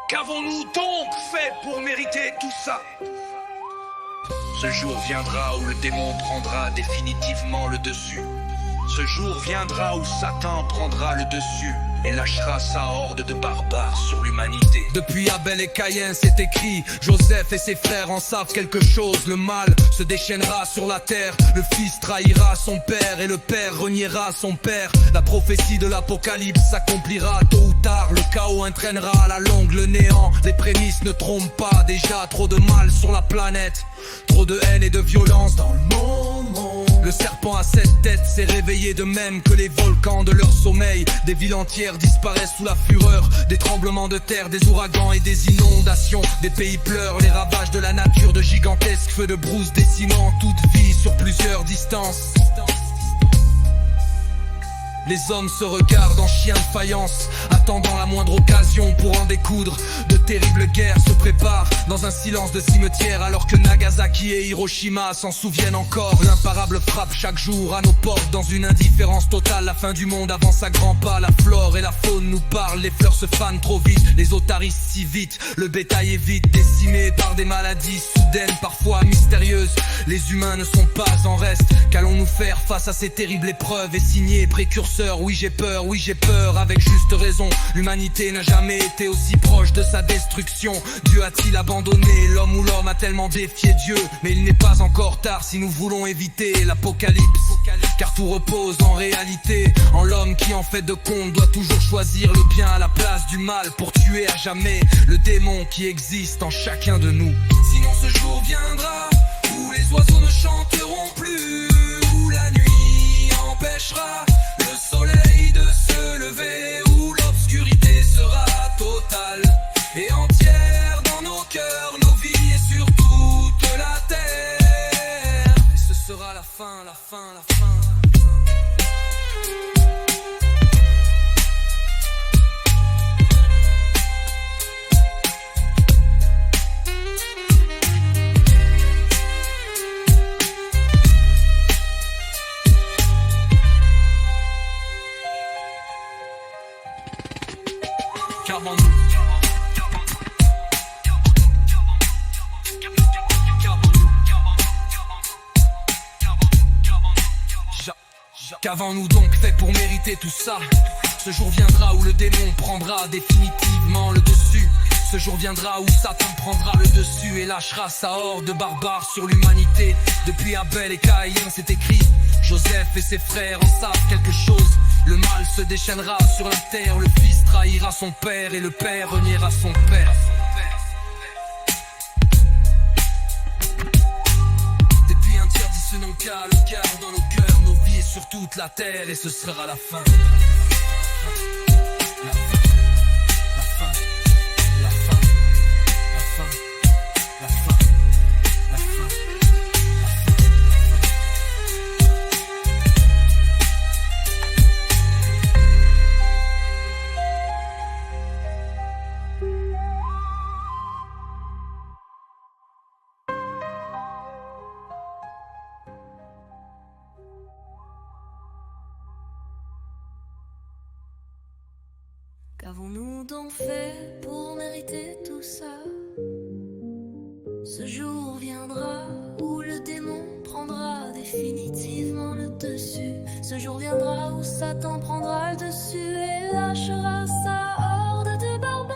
Qu'avons-nous donc fait pour mériter tout ça? Ce jour viendra où le démon prendra définitivement le dessus. Ce jour viendra où Satan prendra le dessus et lâchera sa horde de barbares sur l'humanité. Depuis Abel et Caïn c'est écrit, Joseph et ses frères en savent quelque chose. Le mal se déchaînera sur la terre, le fils trahira son père et le père reniera son père. La prophétie de l'apocalypse s'accomplira tôt ou tard, le chaos entraînera à la longue le néant. Les prémices ne trompent pas, déjà trop de mal sur la planète, trop de haine et de violence dans le monde. Le serpent à 7 têtes s'est réveillé de même que les volcans de leur sommeil. Des villes entières disparaissent sous la fureur des tremblements de terre, des ouragans et des inondations. Des pays pleurent les ravages de la nature, de gigantesques feux de brousse décimant toute vie sur plusieurs distances. Les hommes se regardent en chiens de faïence, attendant la moindre occasion pour en découdre. De terribles guerres se préparent dans un silence de cimetière, alors que Nagasaki et Hiroshima s'en souviennent encore. L'imparable frappe chaque jour à nos portes dans une indifférence totale. La fin du monde avance à grands pas, la flore et la faune nous parlent. Les fleurs se fanent trop vite, les otaries si vite. Le bétail est vite décimé par des maladies soudaines, parfois mystérieuses. Les humains ne sont pas en reste. Qu'allons-nous faire face à ces terribles épreuves? Et signé précurseur. Oui j'ai peur, avec juste raison. L'humanité n'a jamais été aussi proche de sa destruction. Dieu a-t-il abandonné l'homme ou l'homme a tellement défié Dieu? Mais il n'est pas encore tard si nous voulons éviter l'apocalypse. Car tout repose en réalité en l'homme qui en fait de compte doit toujours choisir le bien à la place du mal, pour tuer à jamais le démon qui existe en chacun de nous. Sinon ce jour viendra où les oiseaux ne chanteront plus, où la nuit empêchera le soleil de se lever, où l'obscurité sera totale et entière dans nos cœurs, nos vies et sur toute la terre. Et ce sera la fin, la fin, la fin. Qu'avons-nous donc fait pour mériter tout ça? Ce jour viendra où le démon prendra définitivement le dessus. Ce jour viendra où Satan prendra le dessus et lâchera sa horde de barbares sur l'humanité. Depuis Abel et Caïn c'est écrit, Joseph et ses frères en savent quelque chose. Le mal se déchaînera sur la terre, le fils trahira son père et le père reniera son père. Depuis interdit ce nom qu'à le cœur dans nos cœurs, nos vies et sur toute la terre, et ce sera la fin. La fin. La fin. La fin. La fin. La fin. La fin. Qu'avons-nous donc fait pour mériter tout ça? Ce jour viendra où le démon prendra définitivement le dessus. Ce jour viendra où Satan prendra le dessus et lâchera sa